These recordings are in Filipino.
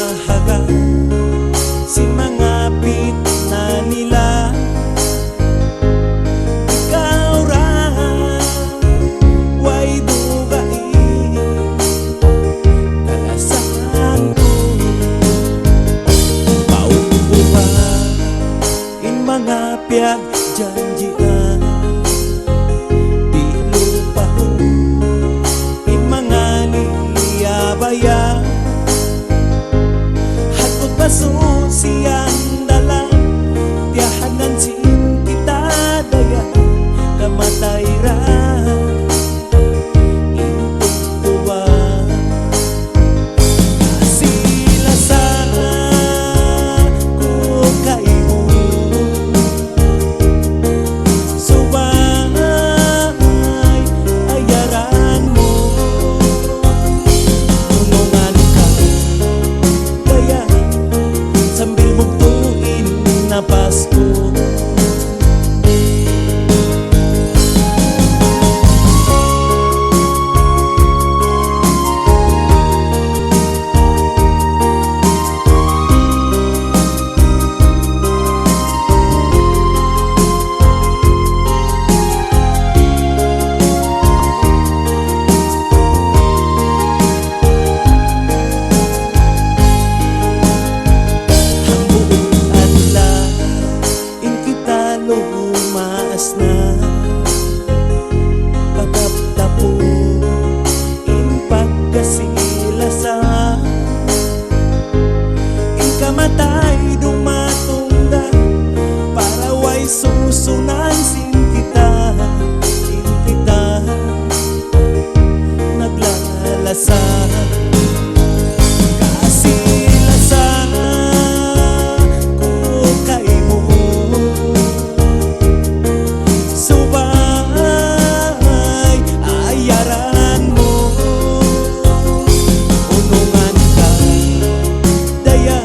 mahaga si mga pit na nila. Ikaw ra way dugain kalasan ko. Pauuhan in mga piyag janjian, di lupahon in mga niliyabaya. Hakot pasusiyang dalang tiyahanan sin kita daya kamatay ra intuwa. Sila sa kung kaimo subay ayaran mo. Tulungan ka kaya sambil bugtuin na Pasko. Lumaas na patap-tapo in pagkasilasa, in kamatay dumatungga para way susunan sin kita naglalasan. Kasilasan kung kaimo subay ayaran mo. Unungan ka daya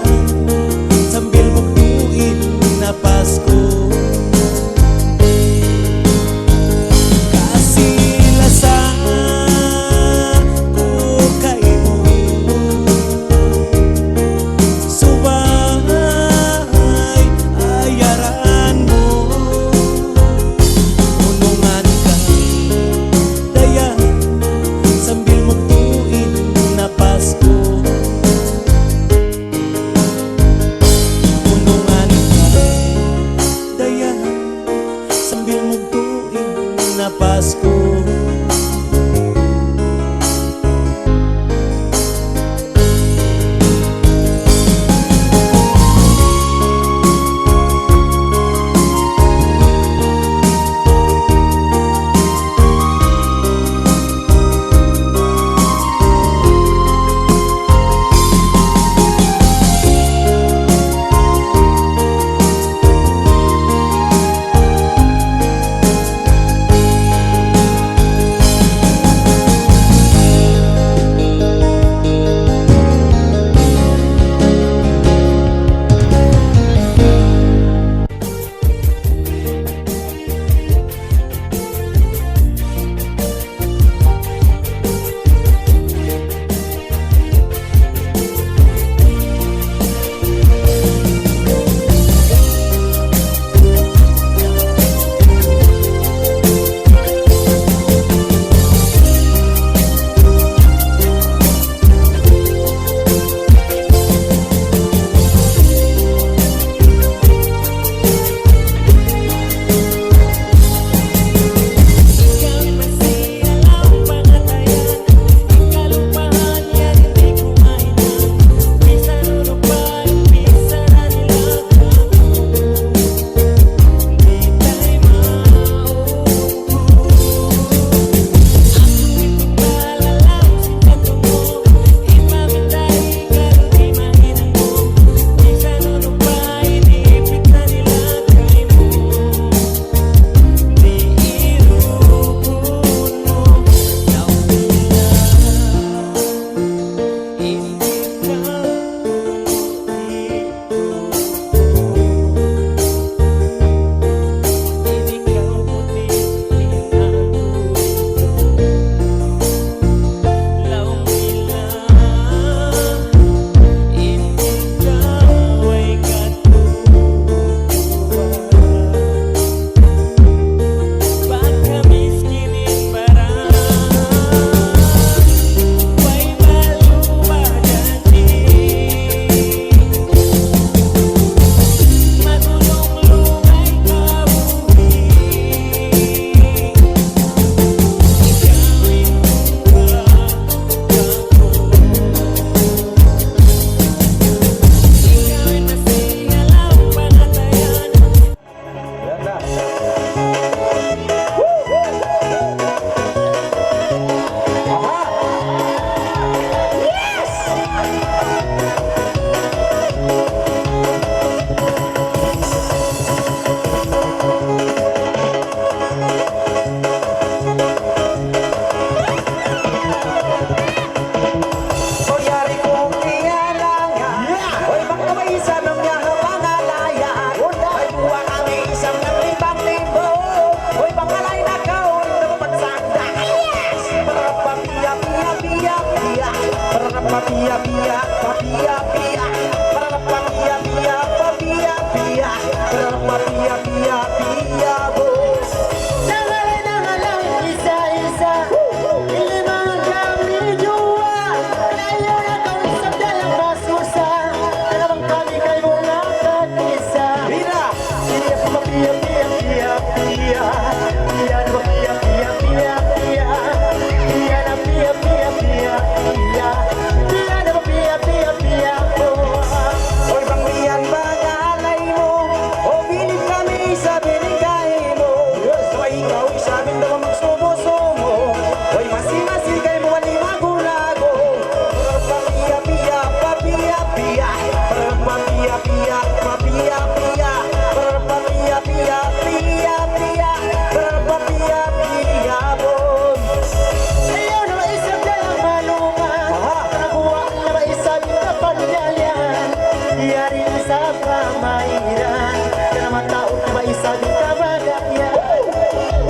ramairan Karena tahu na isa di kabagaya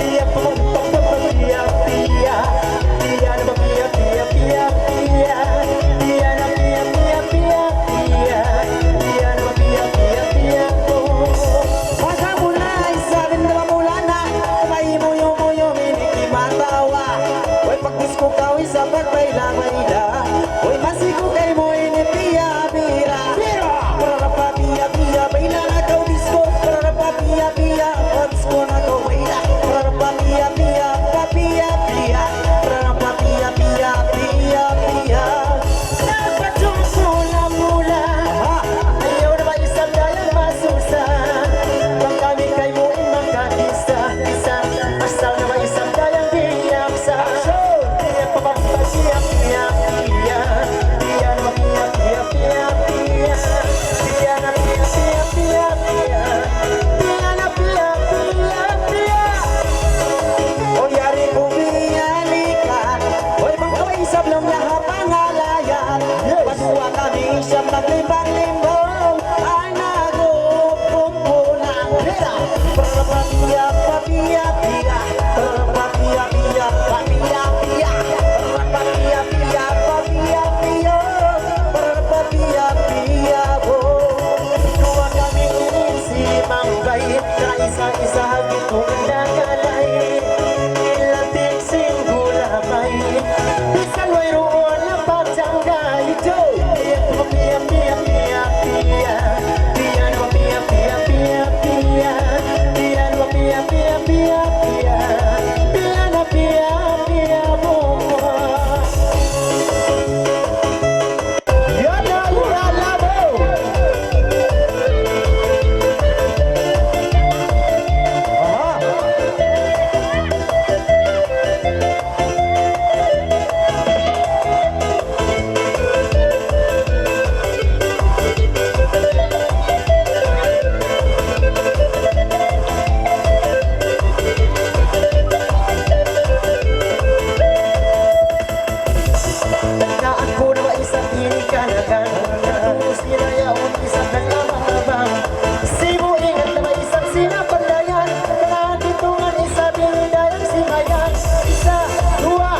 Dia pumuntok na pia-pia Dia na pia-pia-pia-pia Dia na pia-pia-pia-pia Dia na pia-pia-pia Masa mula isa rin na mula na May muyo-muyo miniki matawa Uy pag-disco ka isa pag-baila-baila Uy masigo kay mo inipia-bira Pararapa pia-pia baila na kau disco Pararapa pia-pia disco na kau baila Pararapa pia-pia pia-pia Pararapa pia-pia-pia-pia Napatong mula-mula Ayaw na ba isang dayang masusan Pag kami kay mo magkakisa Asal na ba isang dayang biyaksa Kaya papapapia-pia-pia Pia na pia-pia-pia-pia Pia na pia-pia-pia-pia Pia na pia-pia-pia O yari kong biyalikan Oy magkaway sablong lahat pangalayan Padua kami siyang maglimbang-limbong Ay nagupumpunan Parapapia-papia-pia Parapapia-pia-papia-pia Parapapia-pia-papia-pia Parapapia-pia Kuha kami inisimang bayi Na isa-isa hagitong nagalay Ilang tiksing gulamay Bisan may roon na pagtanggay Ito Pia-pia-pia-pia-pia Pia na pia-pia-pia-pia Pia na pia-pia-pia-pia Pia na pia-pia mo Yan na yala mo Tandaan ko na ba isang inikanagan Natungos ninayaon isang naglamabang Sibo ingat na ba isang sinapandayan Nakakitungan isa binidayang simayan Isa, dua,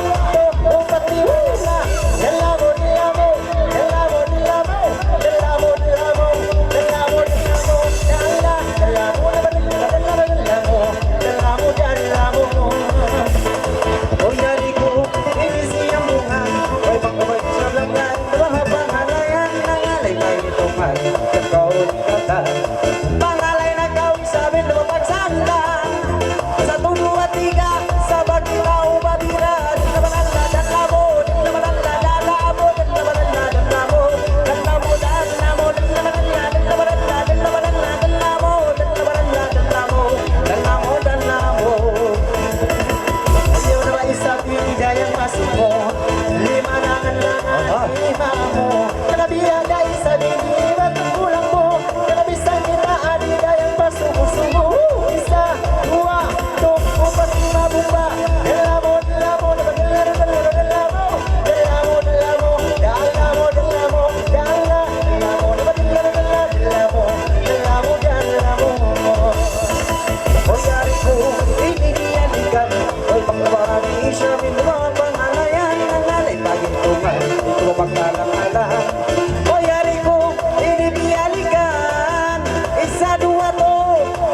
upat, lima Dalamo, dalamo, dalamo, dalamo Dalamo, dalamo, dalamo, dalamo Dala, dalamo, dalamo, dalamo Dalamo, dalamo O yari ko, inisiyang bunga Oy pagkabay sa langyan Mga pangalayan Nangalay may itumal Kakaon kata Pangalay na kawin sabi na mapagsandan Sa tulo at tiga Sa bagitaw babira Dalamanala dalamo Dalamanala dalamo Dalamanala dalamo Dalamo dalamo Dalamanala Dalamanala Dalamanala dalamo Dalamanala dalamo Dalamo dalamo Ayaw na ba isa pinigayang masuko Lima na ang langan lima mo Kanabiyaga isa dinib at ang kulang mo Kanabisan kita adigayang pasuko-suko Isa, dua, upat, lima bumba Dalamo, dalamo, dalamo, dalamo Dalamo, dalamo, dalamo, dalamo Dala, dalamo, dalamo, dalamo Dalamo, o yari ko, inigiyalikan Oy pagkabarami siya minuang pangalayan Nangalay pagintungan, ito pagkalangalan O yari ko, inigiyalikan Isa, dua to,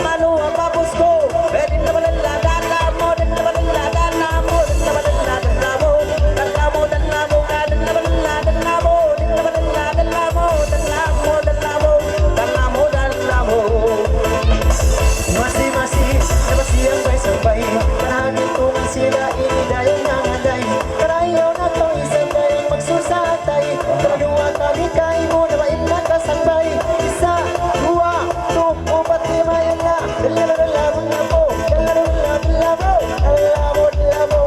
manuha papos ko Pwede na malaladan mo, din na malaladan mo Din na malaladan mo, dalamo, dalamo Din na malaladan mo, din na malaladan mo Dalamo, dalamo, dalamo, dalamo Masi-masi, nabasiyang bay-sabay Paragin ko nga sila inidayang nangaday Karayaw na to isang dayang magsusatay Kadua kami kay mo na main nakasabay Isa, dua, upat, lima yan na Dalalamo na mo, dalalamo, dalalamo, dalalamo Dalalamo, dalalamo,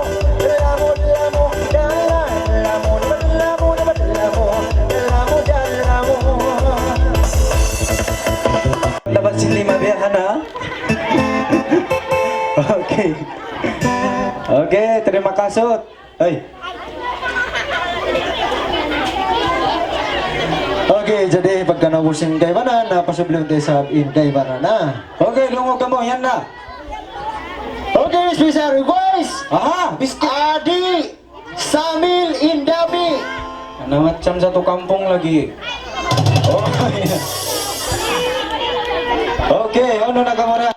dalalamo Dalalamo, dalalamo, dalalamo, dalalamo Dapat si lima biyahan ha? Okay. Okay, terima kasih. Hey. Okay, jadi pagka kanabusin kay Banan, napasublim tayo sa in kay Banana. Okay, lungog ka mo, yan na. Okay, special request! Aha, biscuit. Adi Samil Indami. Ano macam satu kampung lagi. Oh, iya. Oke, ano na kamera?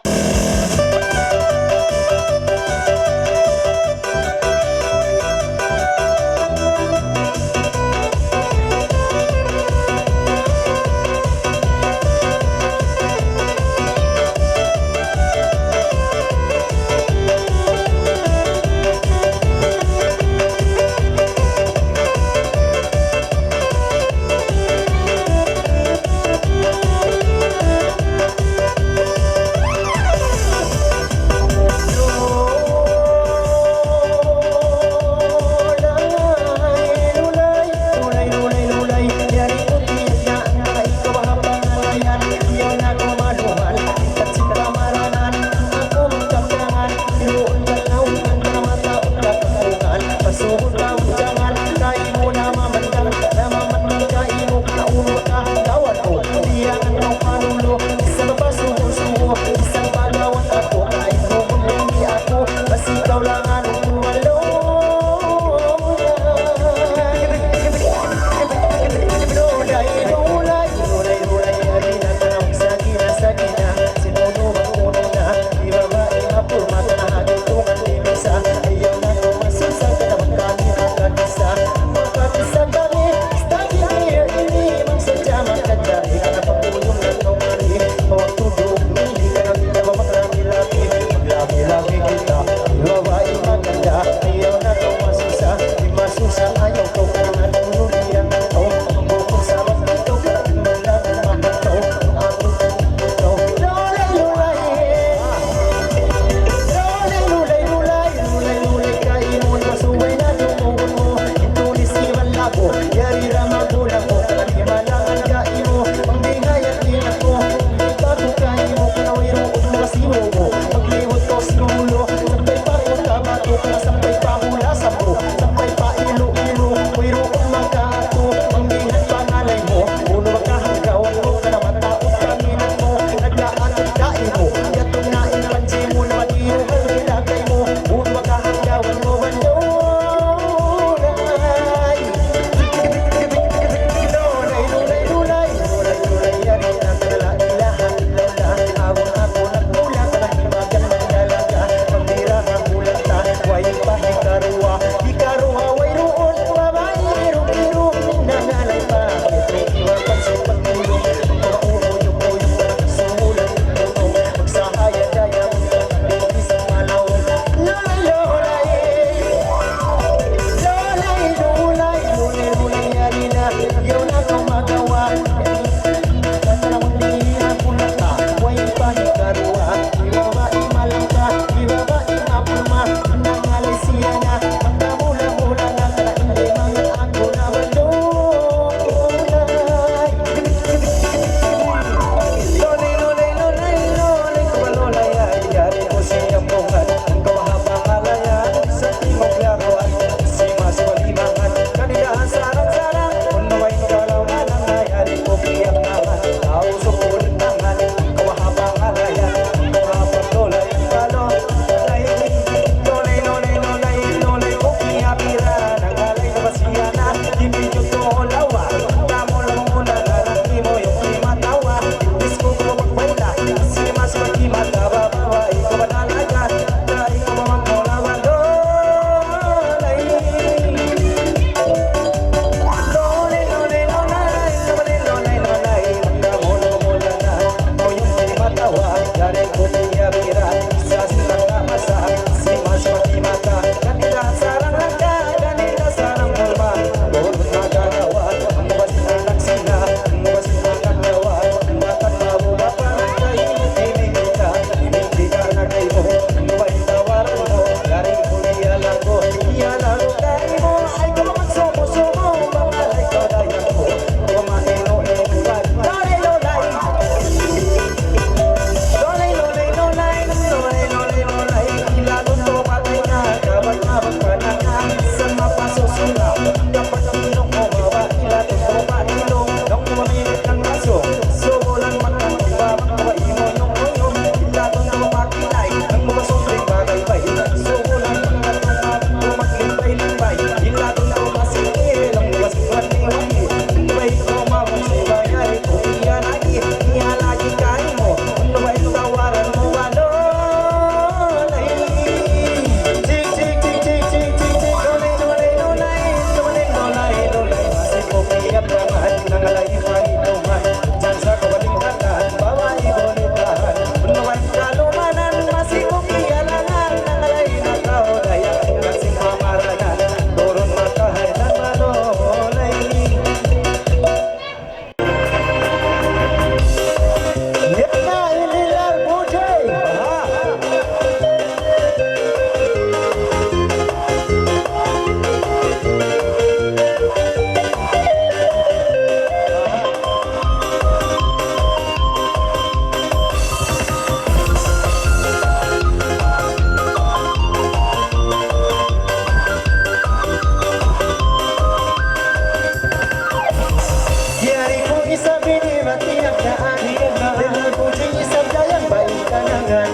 Dengan puji sabdayang baik kanangan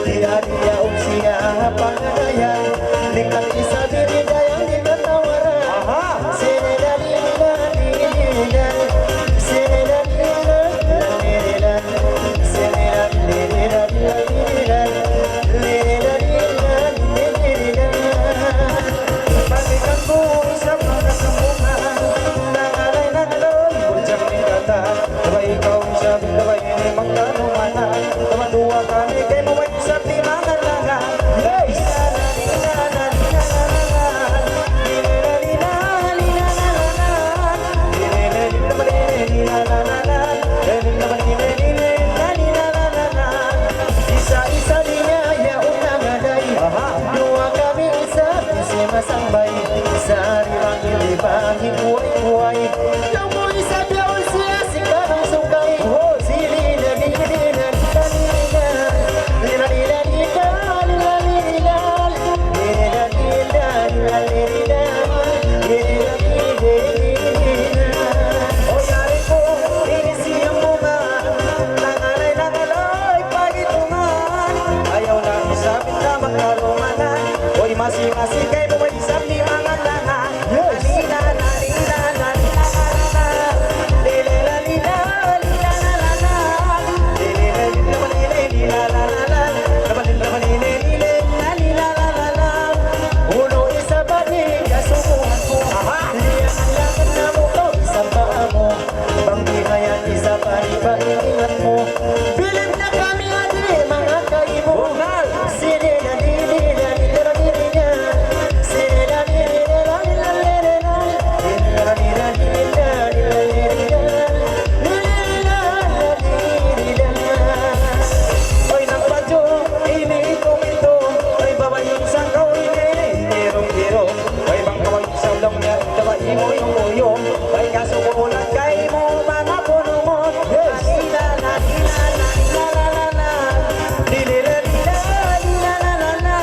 dia usia panganayan Likat isa biridayang di katawaran Sinedalilan Sinedalilan Balikan ko sa mga kamungan Nangalay na alon Bujang ni kata Sabay ikaw siya Sabay ini magkanumanan Tumadua kami Kay maway sa timangan langan Isa-isa dinaya unang aday Dua kami isa Isi masambay Sa ariwang ilibangin buhay-buhay Yang mo isa biyawal siya Sikarang sungkay O yari ko Ini siyang bunga Nangalay nangalay Pagitungan Ayaw na isapin na magkarumanan Oy masi-masi kay mo may isap ni mga langan Lalila, lalila, lalila, lalila Lilila, lila, lila, lalala Lilila, lila, lila, lila, lalala Labalila, labalila, lila, lalila, lalala Uno isa ba ni kasukuhan ko Liyan ang lakad na mo to Isang paa mo Pangbihayan isa pa rin ba iingat mo Bilib na kami adi mga kaimo Sinila, lilila, lila, lila Sinila, lilila, lila, lila Lila, lila, lila, lila, lila Lila, lila Oy nagpadyo, ini ito Oy babay yung sangkaw, ini Hirong-hiro Oy bang kawag sa long niya Dabay mo yung uyo Oy kaso kumulat kay mo Mga puno mo Lalila, lalila, lalila, lalala Lilila, lila, lila, lalala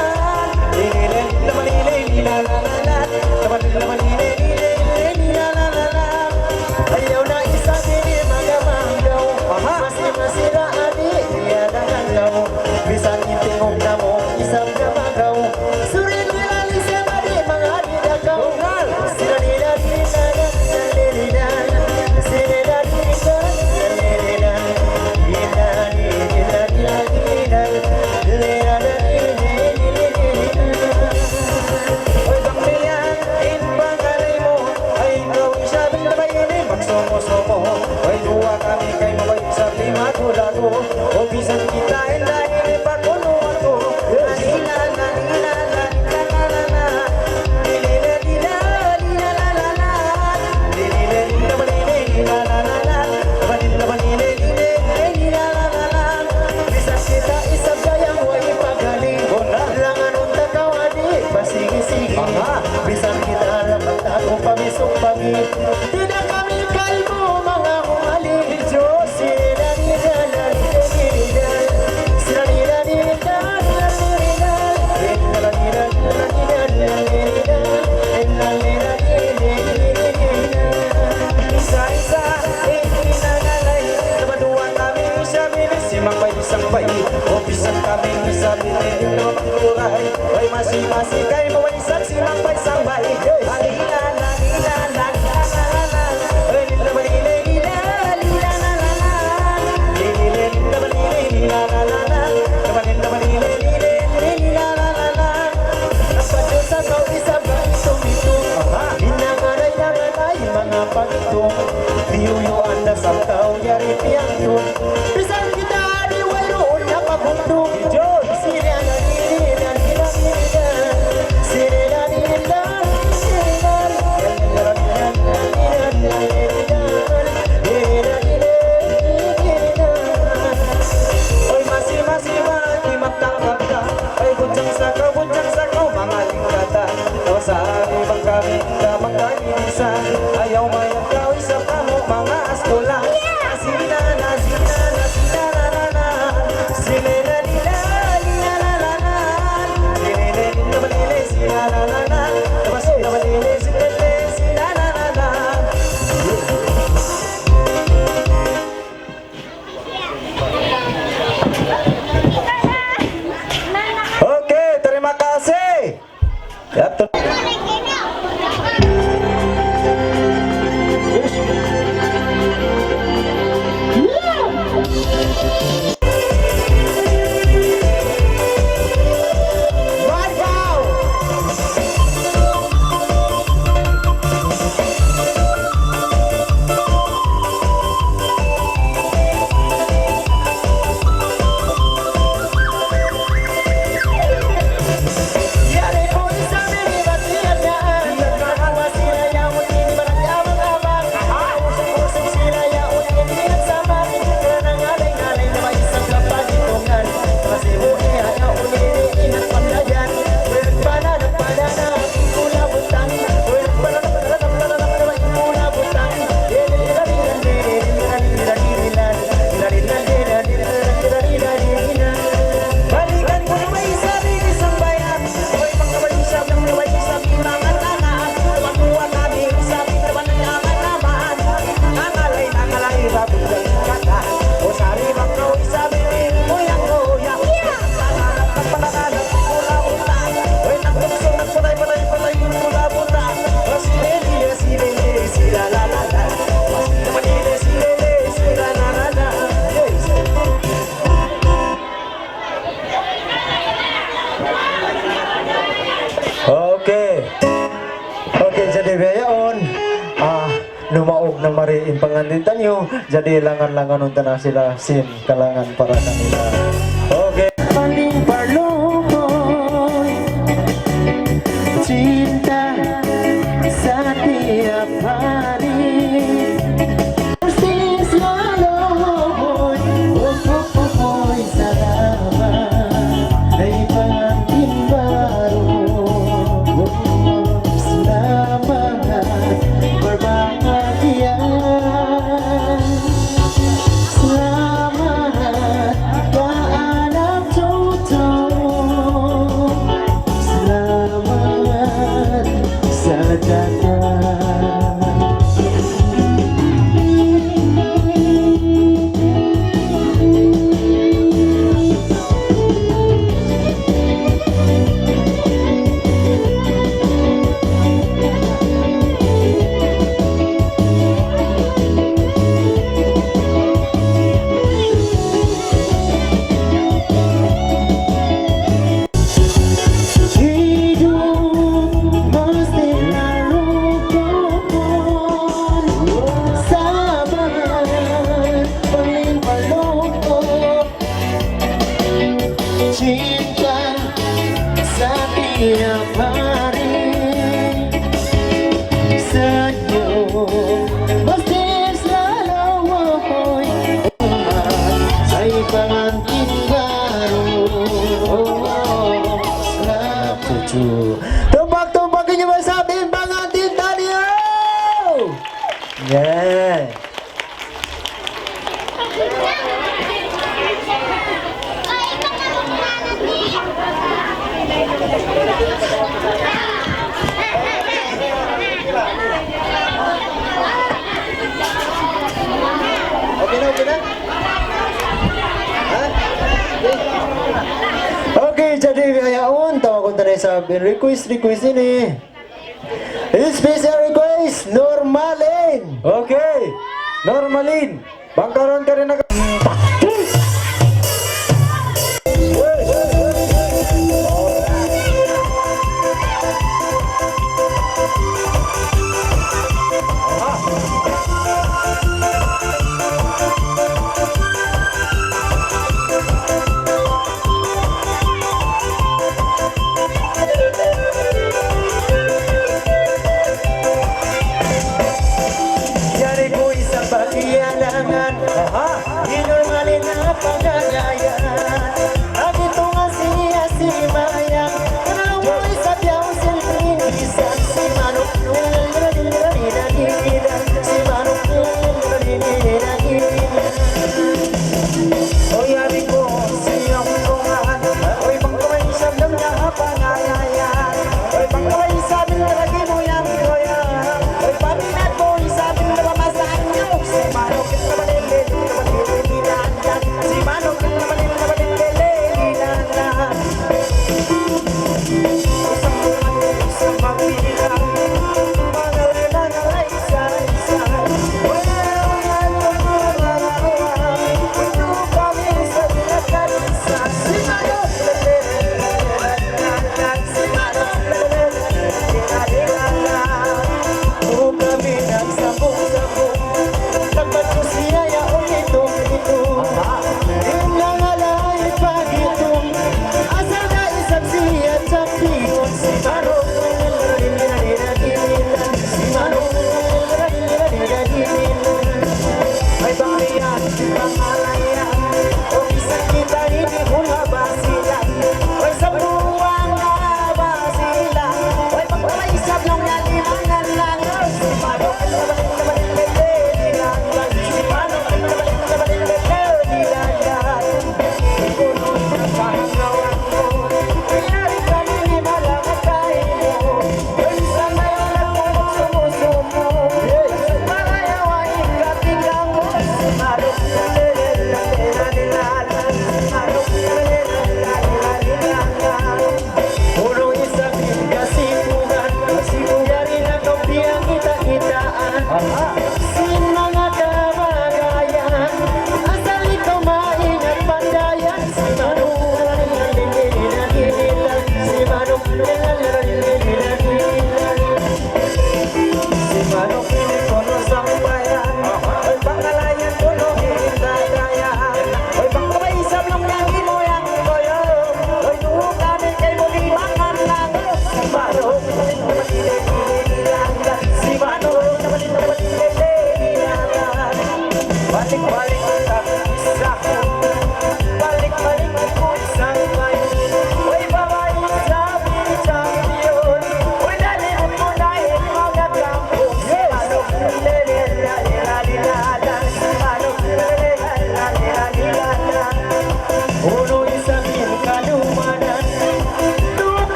Lilila, lamalila, lila, lalala Lamalila, lamalila, lila, lila, lalala Ayaw na isa dili magamanggaw Masi-masira adi Diya nangangaw Bisan intingog na mo Isang gamagaw Surin nila lisa adi Mga didakaw Sila nila lila Lilila Sila lila Lilila Lila Lila Lila Lila Lila Oy bakmiyan Inbangkalay mo Ay ikaw isabing na ini Magsomo-somo Oy duwa kami kay maway sa lima tulado O bisan kita dahil ipakunuan ko Lalila, lalila, lalila, lalala Lilila, lila, lila, lalala Lilila, lila, malila, lila, lalala Labalila, malila, lila, lila, lalala Bisan kita isang gayang huwag ipagaling Langan unta kawadi, pasigi-sigi Bisan kita rapat ako pamisok-pagi Tidak kami kalbo mga humali Diyos, sila nila, lalila, lila Sila nila, lila, lalila, lila Lila, lila, lalila, lalila Lila, lila, lila, Isa-isa, hindi nangalay Nabaduan kami isa bilis Simang bay, isang bay O bisan kami isa bilis Naman pagkuray Ay masi-masi kay maway isang simang bay, isang bay Lalila, lalila, lalila, lalala Ay lila, balila, lila, lila, lalala Lila, lila, balila, lila, lalala Labalila, balila, lila, lila, lalala Napadyo sa kau isa ba itong-itong Inangaray-nangaray mga pagitong Diyuyuan na sa kau yari tiyang yun Bisan kita di wayroon na pagundong Sila na nila, nila, nila Sila nila, nila Oy masi-masi makimak ka Ay bunjang sakaw mga lingkata O sa ibang kami na magkainisa Ayaw mayang kawis sa kamo mga astola Okay. Okay, jadi bayaon. Numaog ng mariin panganditan nyo. Jadi langan-langan unta na sila sin kalangan para kanila. Okay. Paling parloy, cinta sa tiap hari. Persis laloy, oh, salamat. Ay pangkin baru. Selamat berbahagia. Selamat ke anak cucu. Selamat sejahtera. Hidup mesti rukun, sabar paling peluk, cinta setiap hari, senyum mesti selalu ay pengantin baru. Cucu tebak-tebak nyo ba sabihin pengantin tadi? Yeah. Okay na? Okay, jadi ayaon tawag ko tayo sa request ini. Special request Normalin. Okay. Normalin. Bangkaron ka rin na. Jadi ko isang pagkialangan. Inormalin na pagkagayaan. Ang ito nga siya si Mayang. Naway sa biyaw silpin. Isang si Manok. Si Manok. O yari ko siyang tungan. Oy pangkaway isang ng nakapangayayan. Oy pangkaway isang ng lagi mo yang koyang. Oy paminat ko isang ng namamasaan nyo. Si Manok. Si Manok.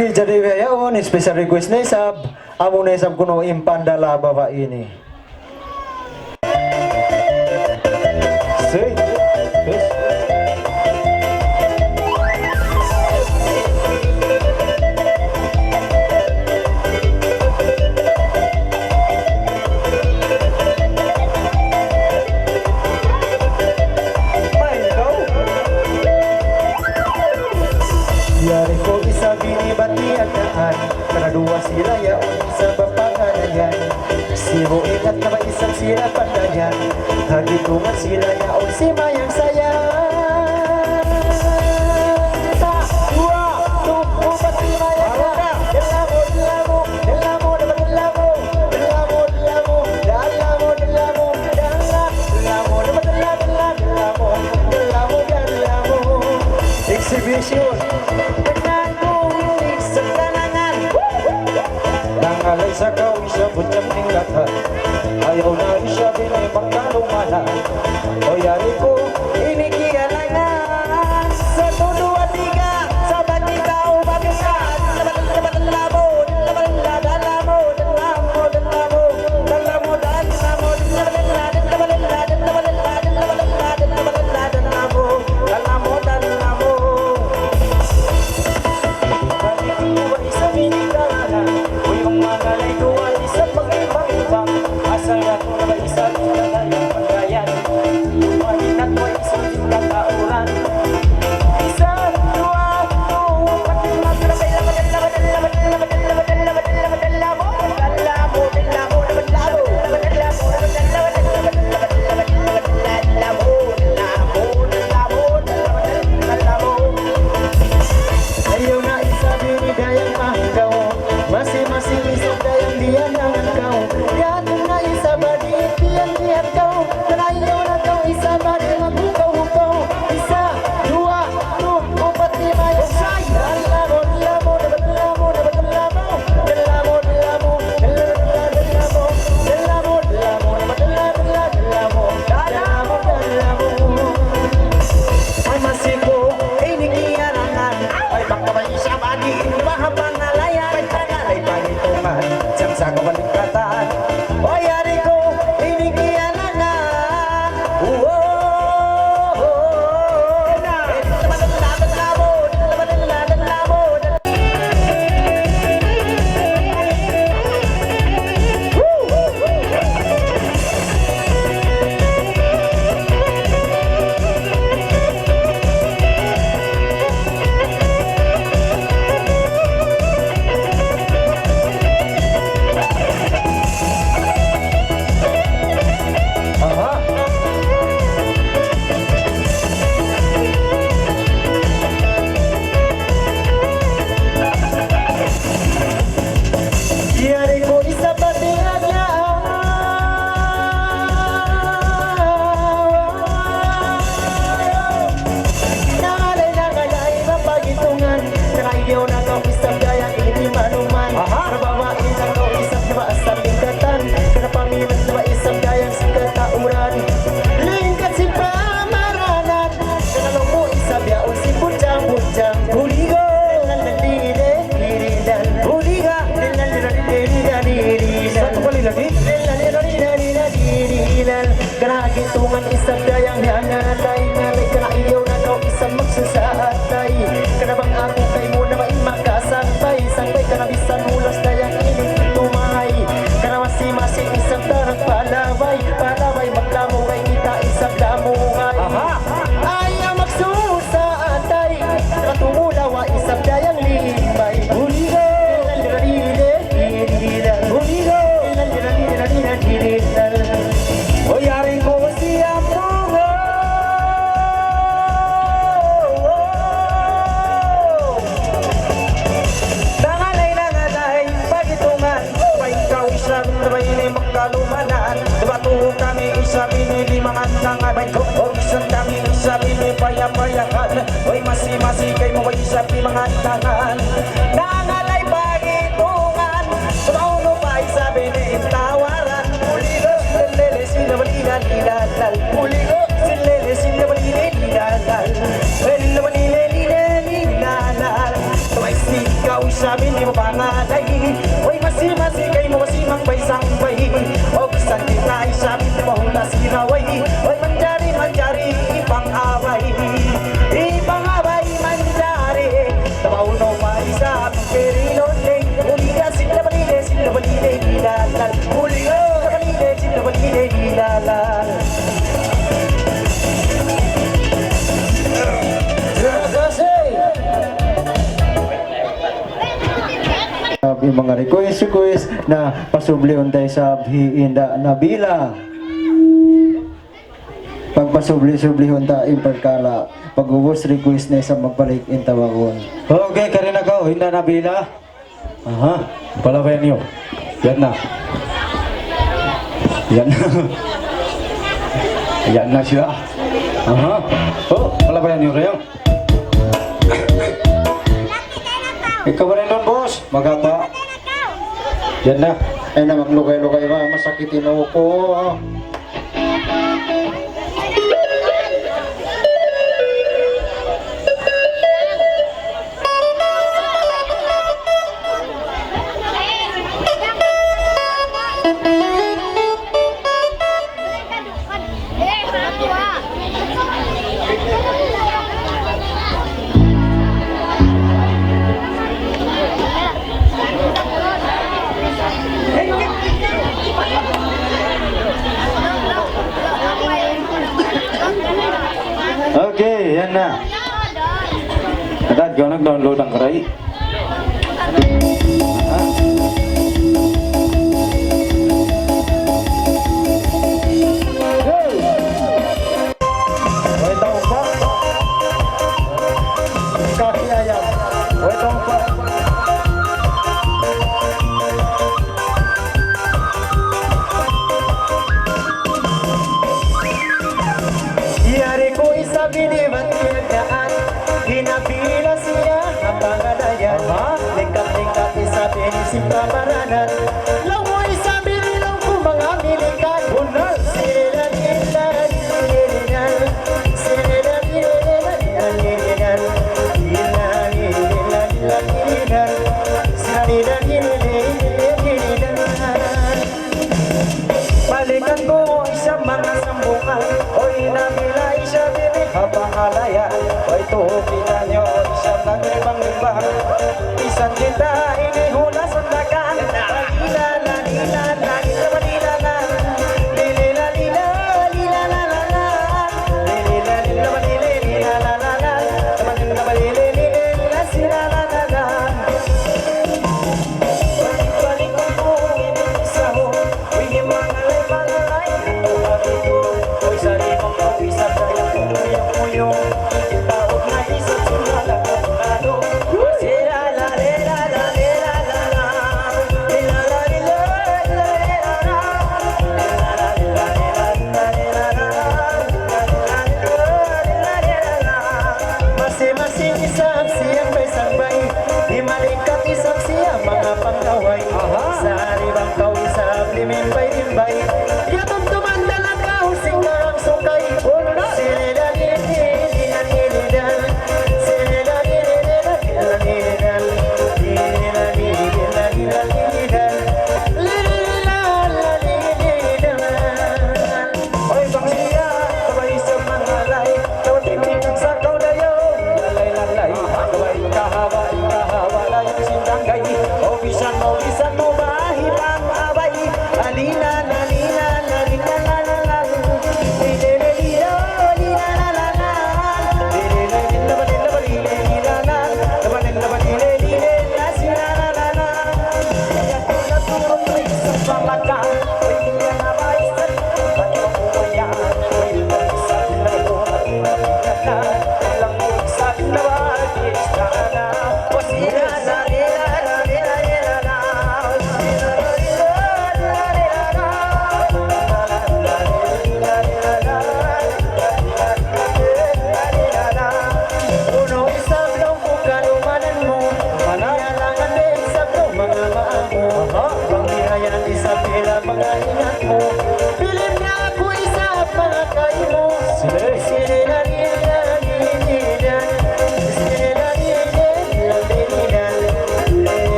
Okay, jadi yaon special request na isab. Amo na isab kuno impandala baba ini. Say, yes. Yari ko isa binibati agdaan Karena dua sila yaon isa bapanganayan Siro ingat na isang sila pandayan Hagitungan sila yaon si mayang saya Sa, dua, tupo pati mayang ka Delamo, delamo, delamo, delamo, delamo, delamo, delamo, delamo, delamo, delamo, delamo, exhibition Nangalay sa kawisya, butyak tinggatan Ayaw na isya, binibang kalumana O yari ko, inikialangan Sa tuduan tiga, sa batikaw, bagisan Dalamo, dalamo, dalamo, dalamo, dalamo, dalamo, masing-masing isang dayang diyan ang kau Yato na isa ba di tiyan diyan kau Kanayo na kau isa ba di maghukaw-hukaw Isa, dua, upat, lima, yasay Dalamo, dalamo, dalamo, dalamo, dalamo, dalamo, dalamo, dalamo, dalamo, dalamo Ay masiko, ay nikiyarangan Ay baka isa ba di mahaba na layan Siyang sa kabalikatan O yari ko, inikiyalangan Yari ko isa pa tinagya Nangalay mapagitungan Kanayaw na kau isang gayang hindi manuman Nabawain na kau isang nabaasang lingkatan Kanapamilan na ba isang gayang sikatauran Lingkat si pamaranan Kanalong mo isang yaon si bujang-bujang Buligo Satu kali lagi Kanagitungan isang dayang hangatay Ngalay kanaiyaw na kau isang magsasaatay Kanabang ako kay mo na maimakasangpay Sangpay kanabisan hulas dayang ining tumahay Kanamasi-masing isang tarang palaway Palaway maglamungay kita isang lamuhay Ay ang magsusaatay Katumulawa isang dayang limay Buligo O yari ko siya mo Nangalay pagitungan Pa'y ikaw isa Sabay ni magkalumanan Debato kami isa binili mga nangabay ko O isang kami isa binili paya-payakan O'y masi-masi kay mo isa mga tangan Nangalay pagitungan Sabauno pa isa binili tawaran Puligo silele sila balina nilalal Puligo silele sila balina nilalal Lila balina nilalal Tuwa'y sikaw isa amin ni mo pangalay. Oy masi kay mo masimang bay sambay. O bisan kita isabit ni mahula sinaway. Oy manjari ipang away. Ipang away manjari. Tabauno pa isa perilon day. Uliga sila balile dilalal. Uliga sila balile dilalal. Yung mga request na pasubli untay sa hinda nabila. Pagpasubli unta imperkala pag-ubos request na isa magbalik intawagon. Okay, karin ako, hindi nabila. Aha, palabayan niyo. Yan na. Yan na. Yan na siya. Aha. Oh, palabayan niyo kayo. Ikaw ba rin doon, boss? Magata. Yan na. Ay na maglukay-lukay ba, masakitin ako. Okay, yan na. Agad, gaw nag-download ang karay. Yari ko isa binibatiyagaan. Hinapila siya ang pangalayan. Lingkap-lingkap isa binisimba baranan. Lawo isa binilang ko mga milikan. Balikan ko isang mga sambungan. Oy nabila isa bini habang alaya. Oy tuhukinan nyo isang nagbang-ibang. Isang kita inihula sa dagan. Lila lila lila lila lila lila lila lila lila lila balile lila lila lila balile lila sila lila. Balik-balik ko isa ho. Wingin mga lay oy sari mong pag-isa tayo kuyong taot na isa sumala ano sila la la la la la la la la la masing-masing isang siyang may sangbay di malingkat isang siyang mga panggaway sa haribang kawisap limimbay-imbay yatong tumandala ka husing na ang sukay Obisan mo ba hibang abay alina na lina na lina na na na lina lina lina na na na lina lina lina lina lina na lina lina lina na sina na na na ya tula turo tui sa pamaka oy ya na ba isa bato ko ya oy sa na ko na lang mo sa na ba di sa na wasira na lina lina lina na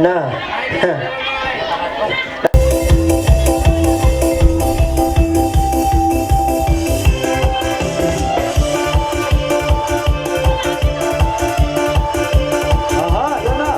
na. Aha, yan na.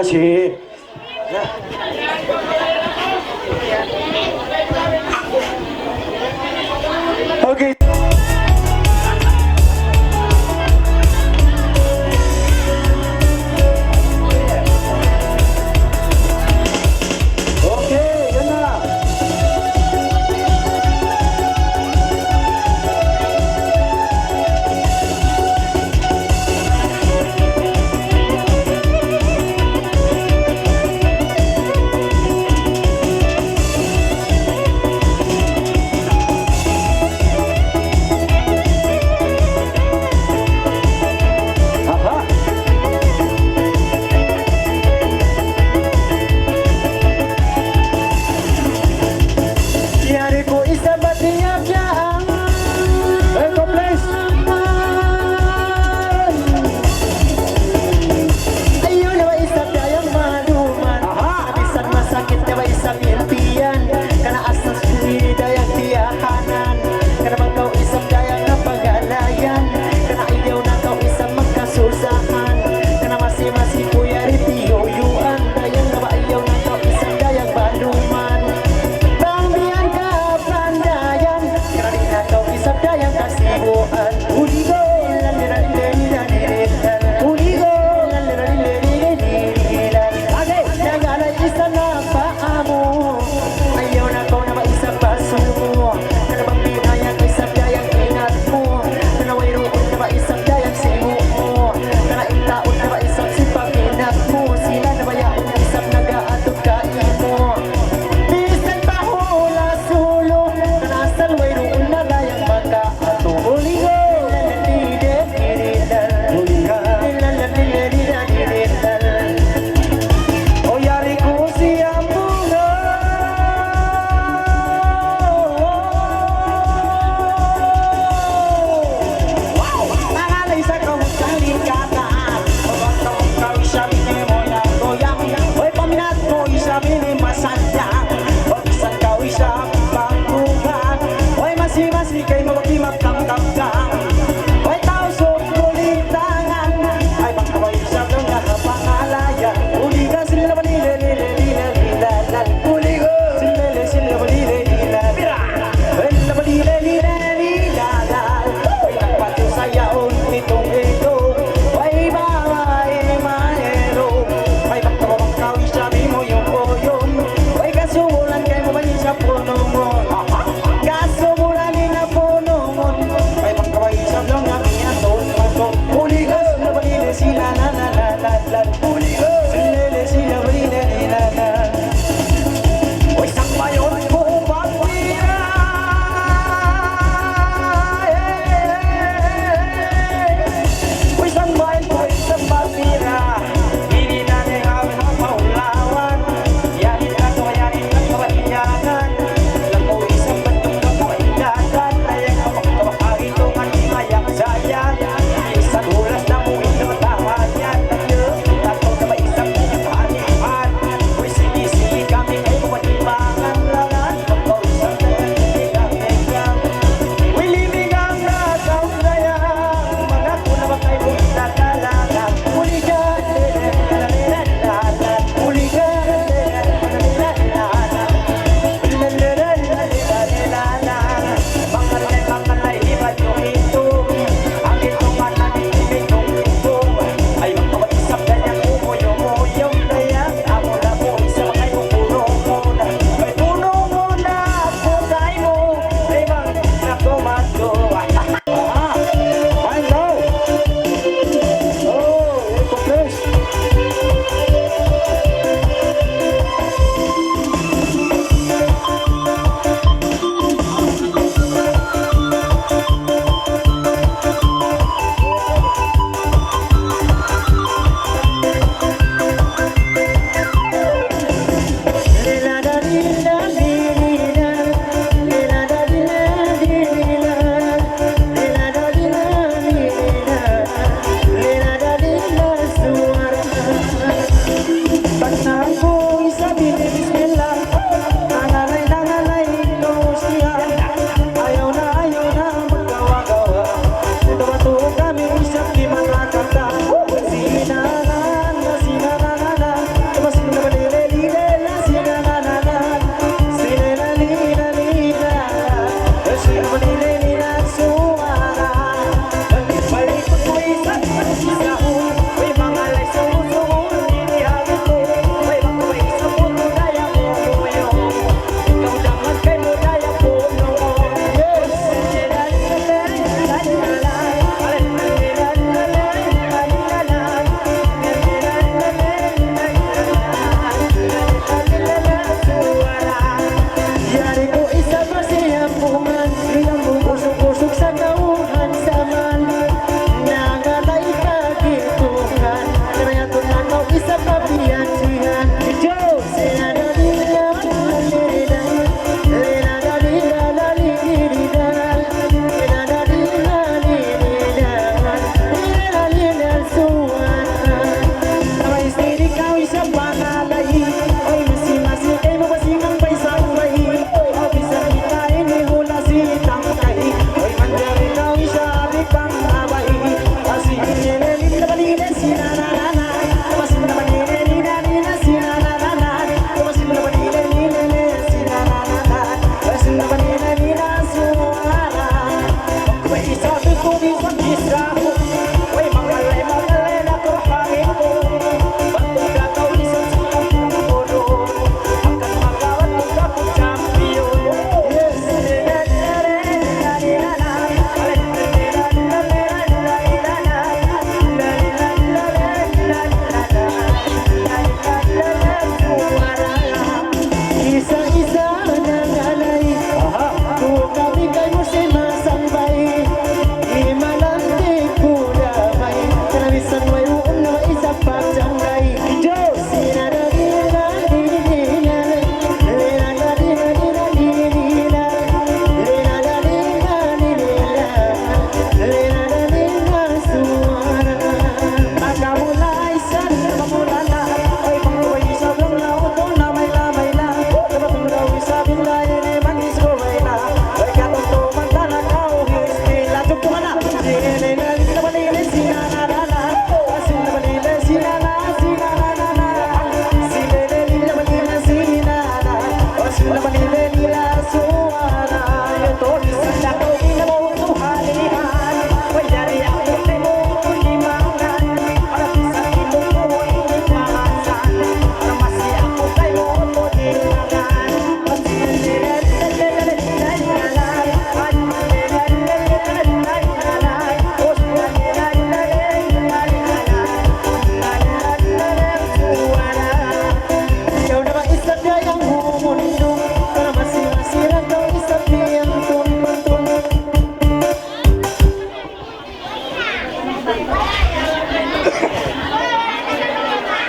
masih. Oke. Oke, yan na. Aha. Yari ko isa ba tiyakyan? Echo please. Ayaw na ba isa tayong maluman? Aha. Nabisan masakit na ba isang impian? Kanaas na sumili dayang tiyahanan. Kana bang kau isang dayang napagalayan? Kana ayaw na kau isang magkasusahan. Kana masi-masi kuya ripiyuyuan. Dayang na ba ayaw na kau isang dayang baluman? Pangbiyan ka pandayan. Kana di na kau isang dayang kasibuan. Uligo! Uligo! Nagalay isa na paamo. Ayaw na ko na maisang baso mo. Kanabang binayang isang dayang ingat mo. Kanaway roon na ba isang dayang simo mo. Kanaintaon na ba isang sipaginat mo. Sila na bayaon na isang nag-aatog kain mo. Bisan pa hula sulo. Kanasalway roon na dayang magkaato. Uligo! O yari ko siyang bunga. Nangalay sa kamutsang lingkataan. Pagkakataon ka isabi ni mo na goyang. Hoy paminat mo isabi ni masandang. Pagkisan ka isa pangkuhan. Hoy masi-masi kay mawagimap kang kamkang. Hoy tao so kulintangan. Ay pagkaway isa kang nakapangalayan. Uli ka sila balilelilelilelilelal. Uli ko sila balilelilelilelal. Hoy sila balilelilelilelal. Hoy nagpato sayaon nitong ito. Hoy babae maero. Hoy pagkawang kawis sabi mo yung boyong. Hoy kasumulan kay mo ba sa puno mo. Kasumulan ni na puno mo.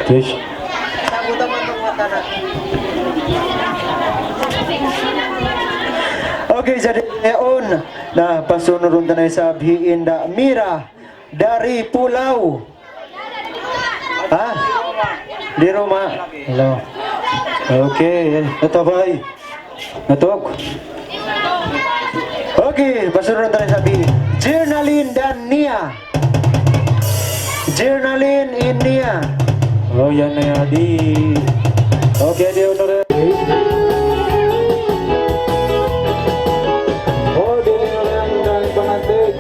Fish. Oke, jadi Eon. Nah, pasunod na sa Inda Mira dari Pulau. Ha? Di Roma. Hello. Oke, ito bay. Natok. Oke, pasunod na sa Jernalyn dan Nia. Jernalyn in Nia. Oh, yan na yan. Oke, di honor. Oh, di honor dan pengantin.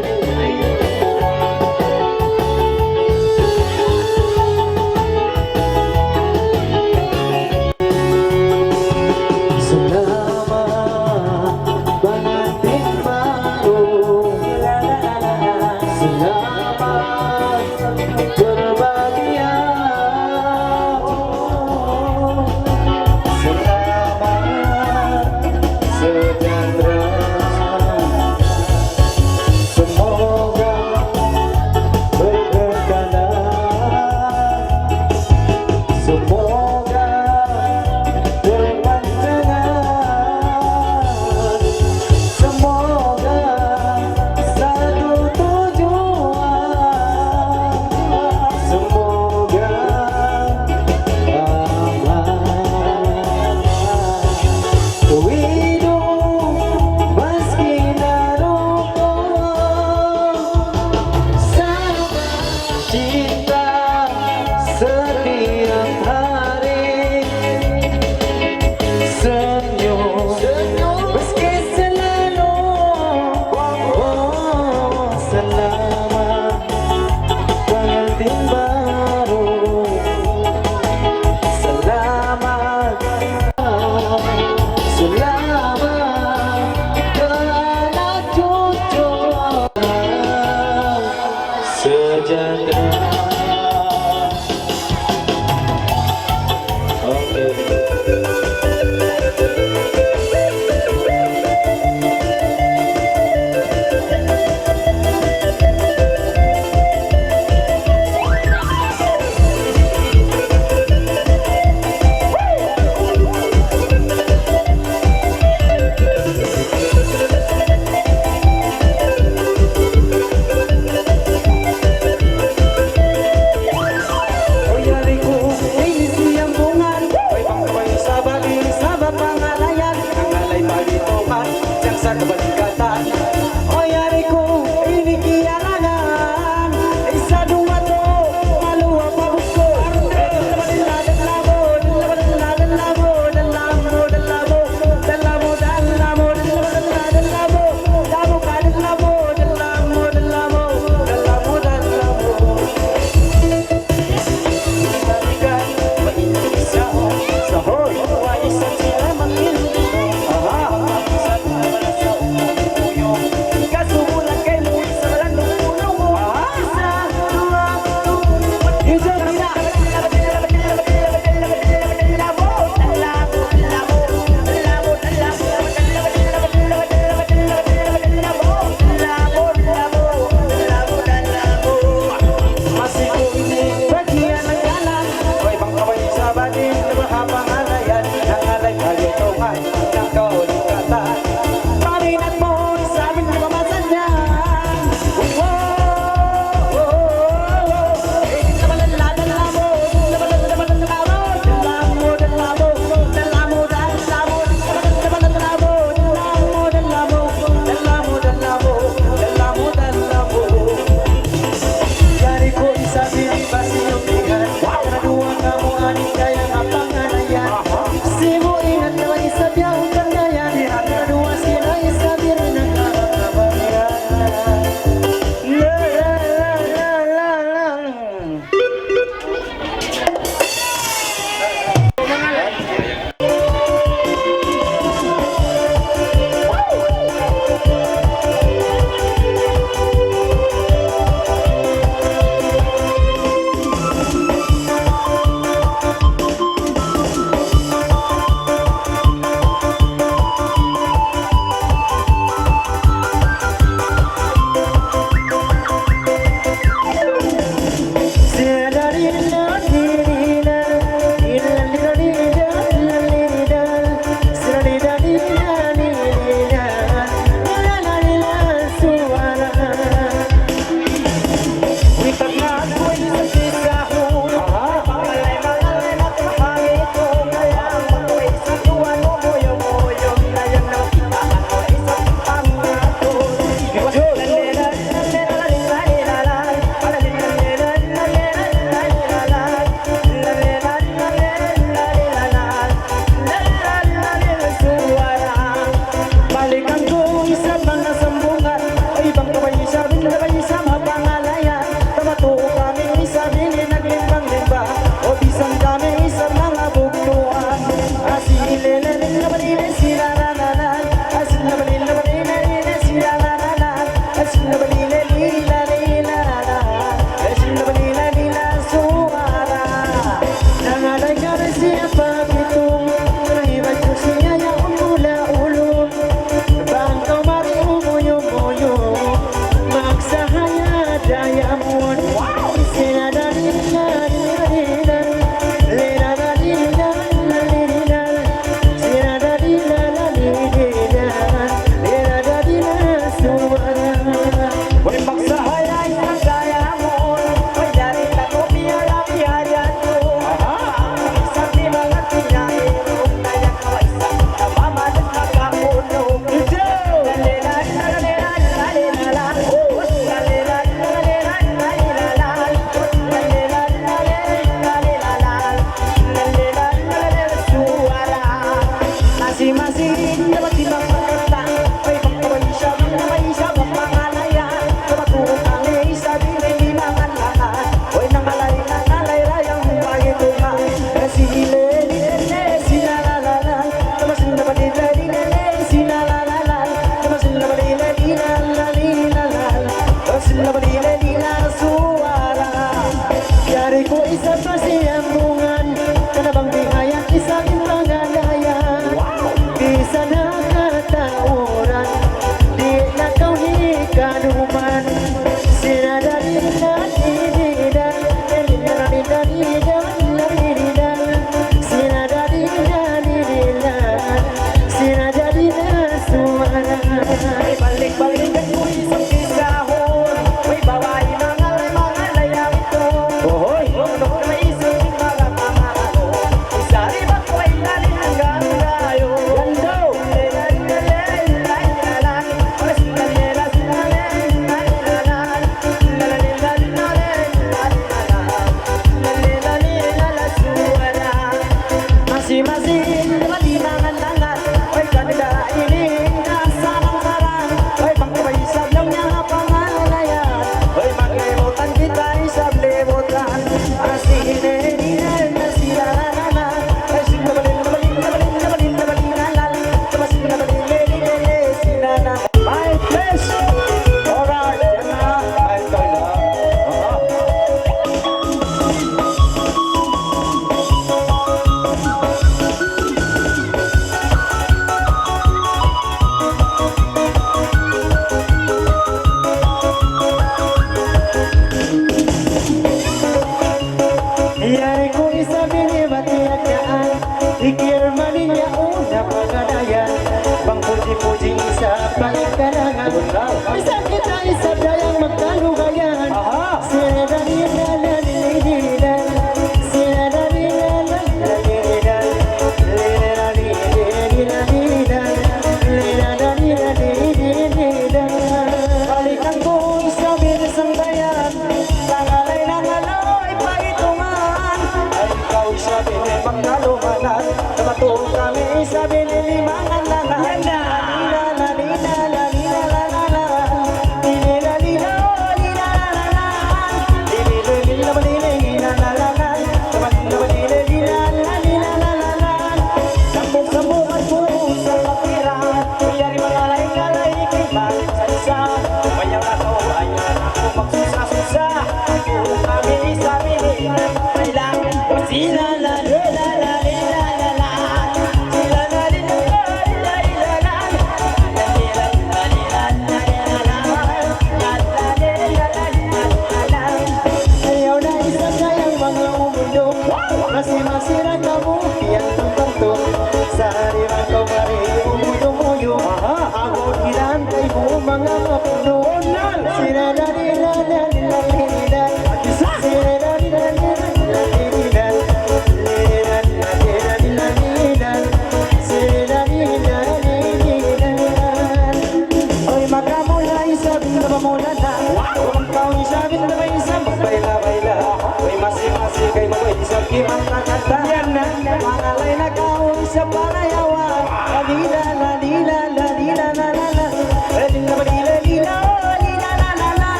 Selamat pengantin baru. Selamat berbahagia. Selamat sejahtera. Semoga berkenan. Semoga bermanfaat. Semoga satu tujuan. Semoga aman. Hidup meski sahabat cinta setiap hari. Senyum meski selalu. Selamat pengantin baru. Selamat. Selamat kerana cucu sejahtera.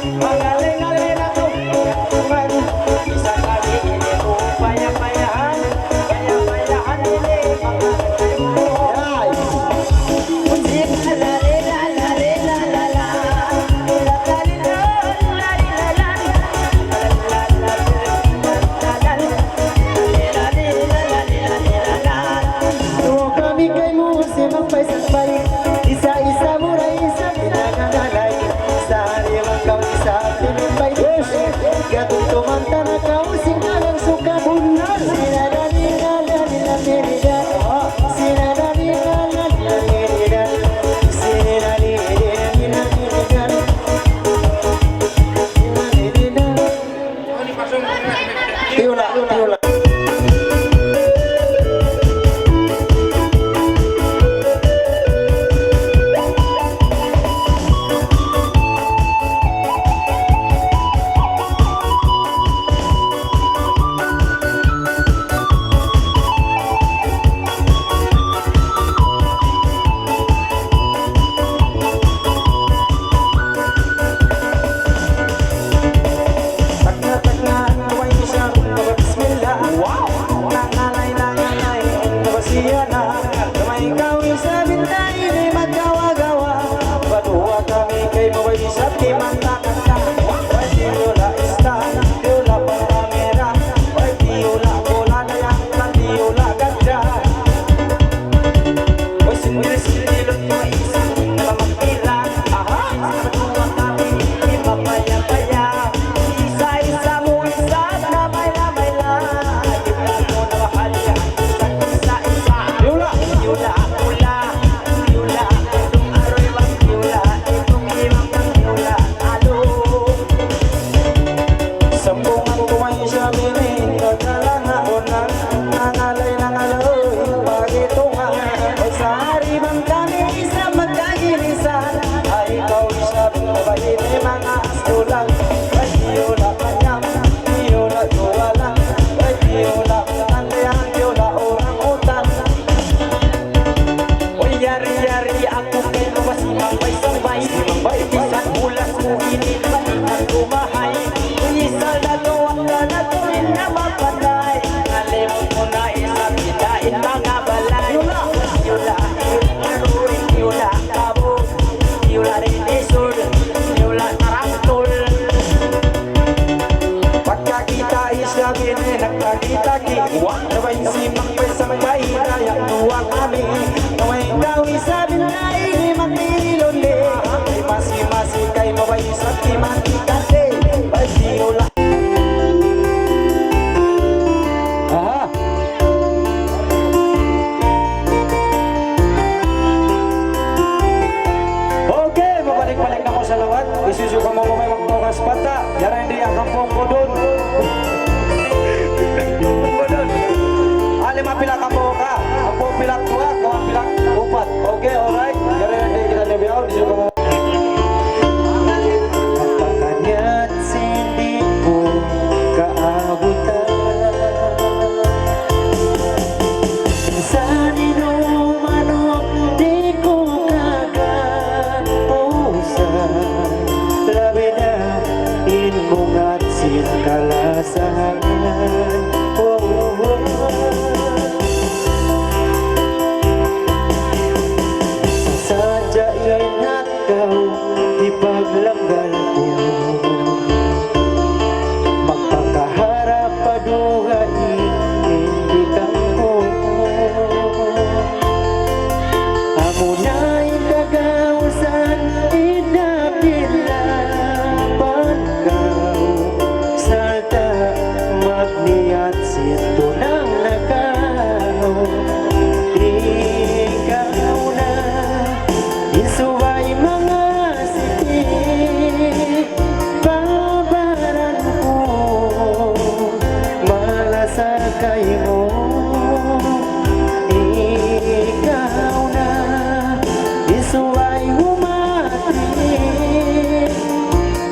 Mga lenga-lenga ko, isa kali ini upaya Tiula, tiula. Isusu ka mo may magtukas pata. Yara hindi ang kampong ko doon. Ali mapila ka po ka. Ang po pilak tuwa, kung ang pilak upat. Okay, alright. Yara hindi kita nabiyaw. Isusu ka mo. Kanya't hindi ko kaabutan sa ninumanok di ko kakapusan labi na inmungat sinkalasan sasadyain at kau ipaglanggal ko magpakaharap paduhain hindi ko amo na ikagawsan inapilapan kau salta magniyat sinto ng nakaw ikaw na isuway mga sitik babaran ko malasakay mo ikaw na isuway humati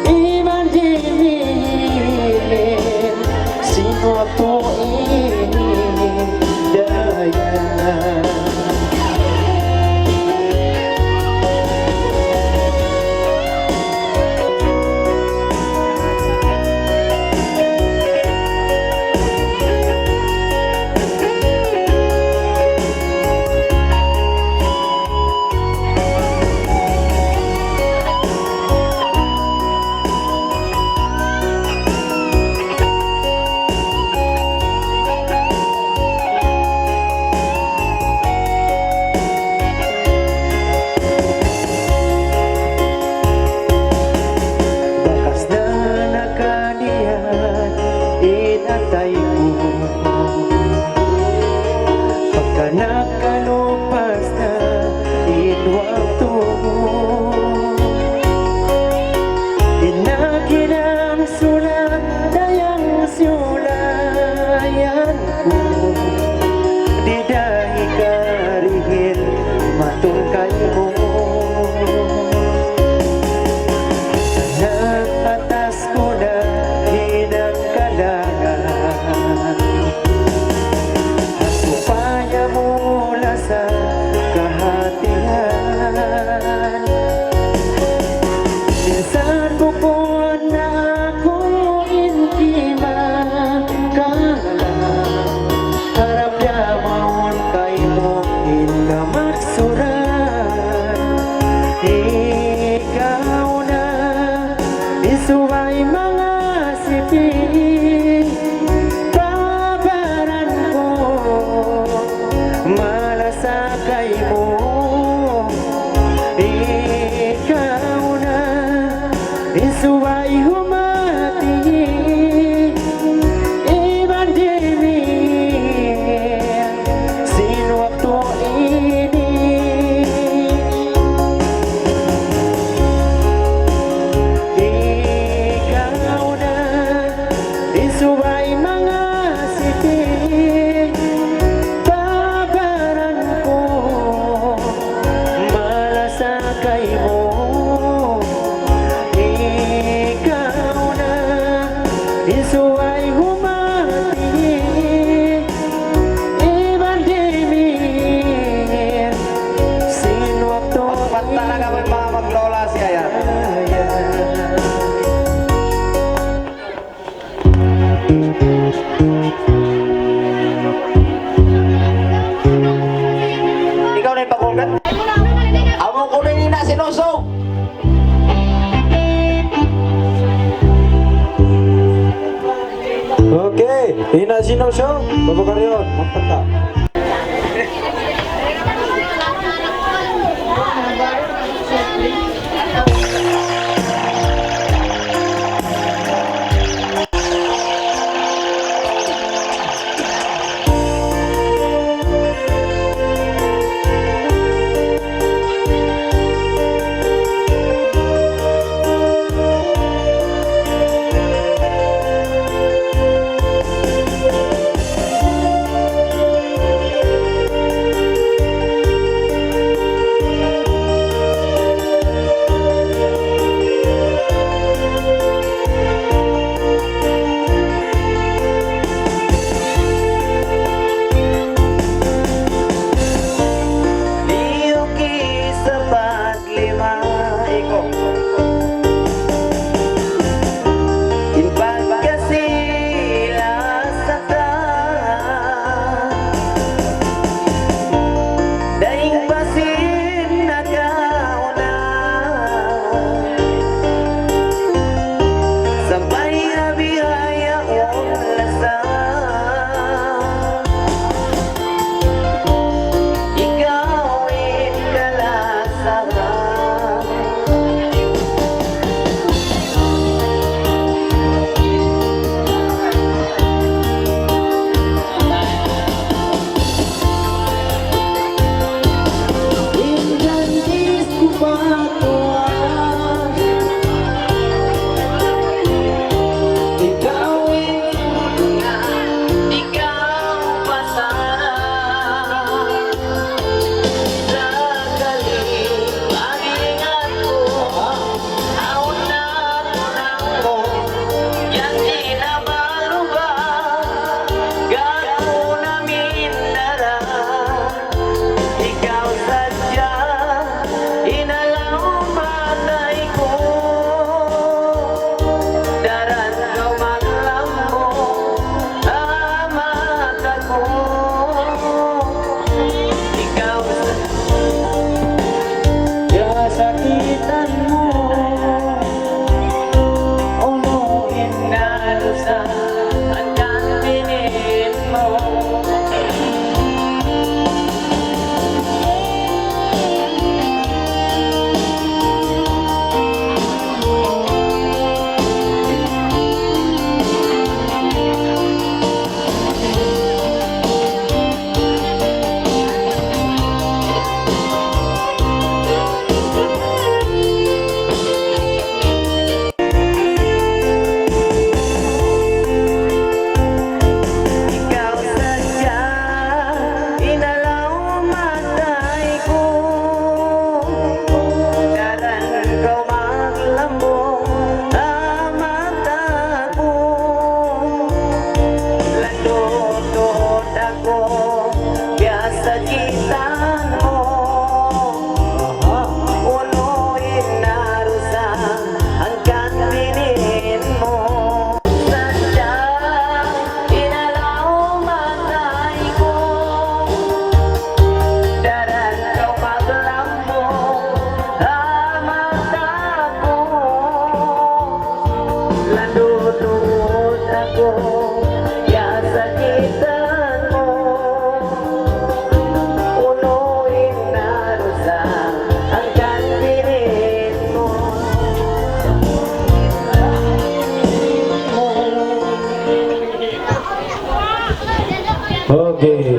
imandinin sino ako daya. Hina sino siya? Babakaryon, magpanta. Okay.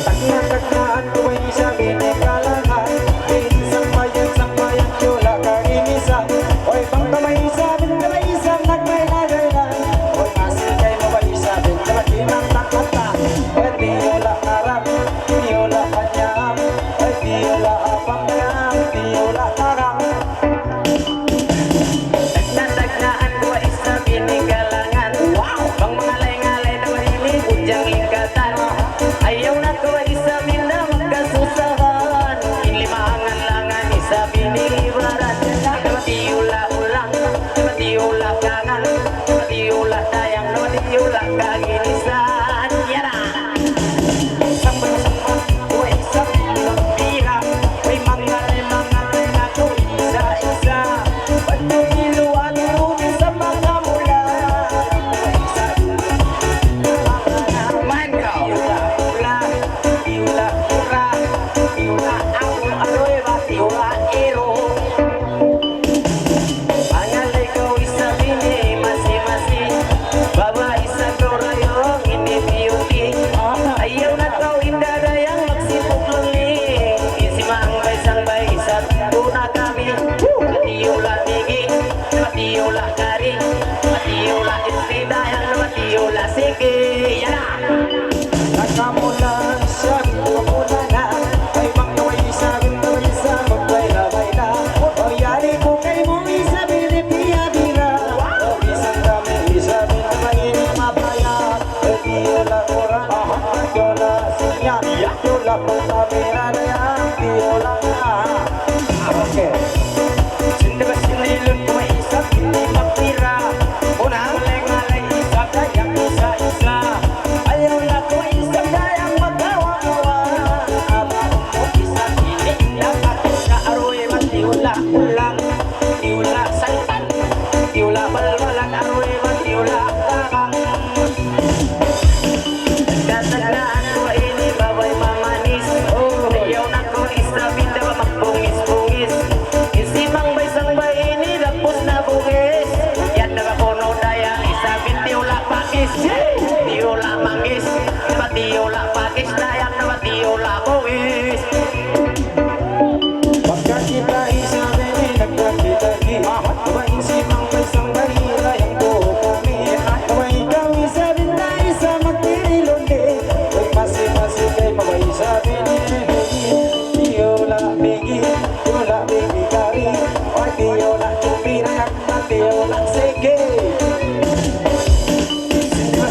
Takna-taknaan ko ay isa tapos kami radayang tiola. Okay. Sindi ba sinilon ko may isap, hindi makira. Una, malay-malay isap, dayang isa-isa. Ayaw na ko isap, dayang magawa-gawa. Abang ko isap, hindi akin sa aroy, matiula ulang, tiula santan, tiula balbalan, aroy, matiula kakang. Kataglaan ko ini babay mamanis. Ayaw na ko isap, hindi ba magpungis-pungis. Isimang bay sangbay ini lapos na bugis. Yan nakapuno dayang isabin tiula pakis. Tiula mangis, diba tiula pakis, dayang diba tiula bugis. Pagka kita isabin ni nagkakita ni diba isimang bay sangbay dayang buo kami. Diba ikaw isabin na isa magtirilundi. Uy masih-masih kay mabay isabin ni tiula bigi, tiula bigi kari. Oy tiula chupirak, tiula sege.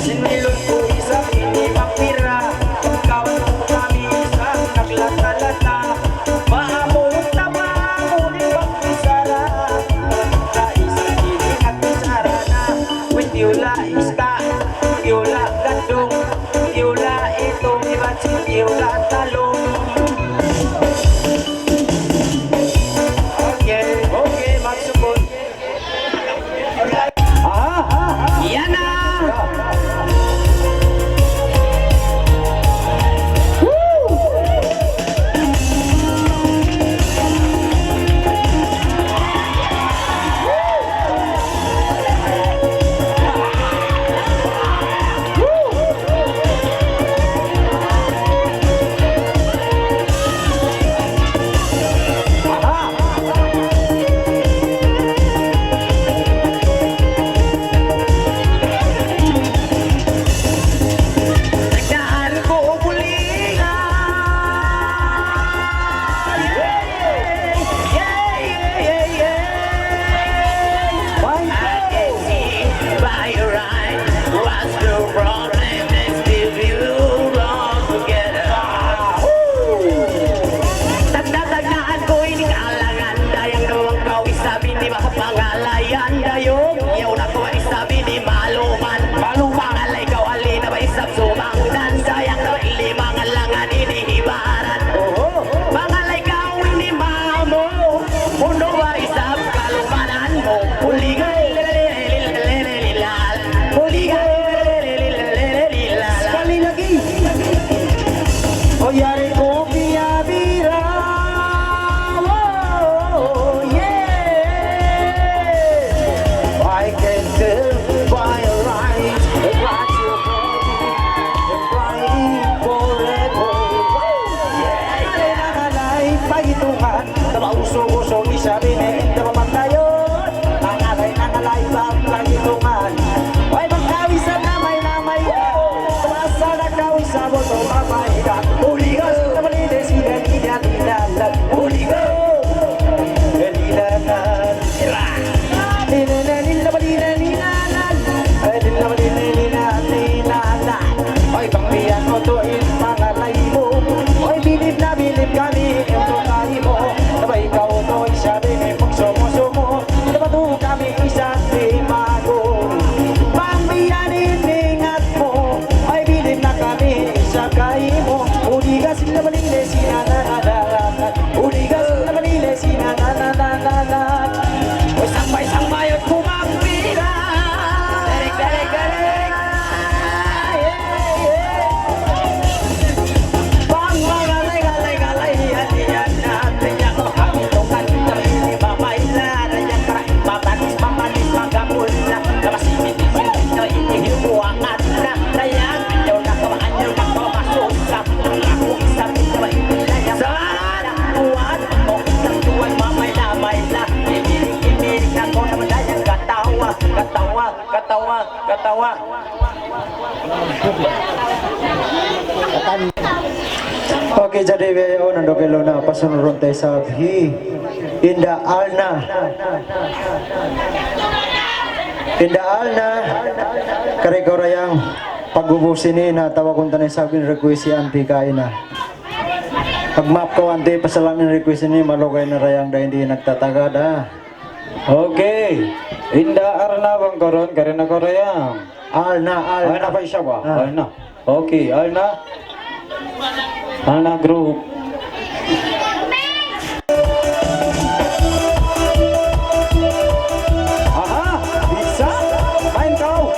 Sinilon ko isa, hindi mapira. Kawan ko kami isa, naglata-lata. Maamulot na maamulot pag-isara. Kita isa, hindi nag-isara na. Uy tiula ista, tiula gandong, tiula itong iba't si tiula talong. Okay, magsukot. Yan na! Nagdaan ko muli nga. I can see by your eyes what's the problem is if you wrong together. Tagdaan ko ining alangan dayang doang kau isabi di ba pangalayan dayong yaw na ko isabi di maluman pangalay kau alina ba isap sumangdan sayang na limang alangan inihibaran pangalay kau ini mamo puno ba isap kalumanan mo puligay lelelelelelelelal puligay lelelelelelelal sekali lagi oh yari ko bira oh yeah I can tell by your eyes what you crying forever. Yeah, nakalay pagitungan, uso-uso isabi na hindi mapagdayon. Nangalay pagitungan. Ay magkawisan na may tumasa na kawisan mo to mapahigan. Uligas na malinis ilan uligas dalilanan Oy, pangbiyan mo to in pangalay mo. Oy, bilib na bilib kami yung tukahi mo. Diba ikaw to isabi may pagsumo-sumo. Diba to kami isang limago. Pangbiyan iningat mo. Oy, bilib na kami isang kahi mo. Uligas na malinis sinanananan. Uligas na malinis sinanananan. Oy, sangmay at kumangpira. Galing. Katawa. Okay, jadi wayo nando kay Luna pasunurun tayo sa abhi. Inda alna kare-kare yang pagubusin ni na tawag kung tanay sabing request si Auntie kain na. Pag map ko ante pasalamin request ni malugay na rayang da hindi nagtatagad ah. Okay. Inda arna bang karon karin ako rayang. Alna Pa isa ba? Ah. Alna. Okay, Alna. Alna group. Aha, bisa. Main kau.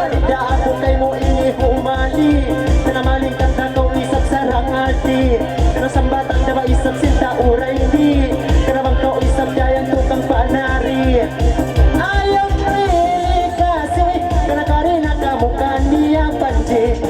Nida ako kay mo ini humali Kanamaling kanta ko isap sarang ati Kanasambatang daba isap sinta uray di Kanabang ko isap dayang tukang panari Ayaw pre kasi Kanakari na kamukan niya panji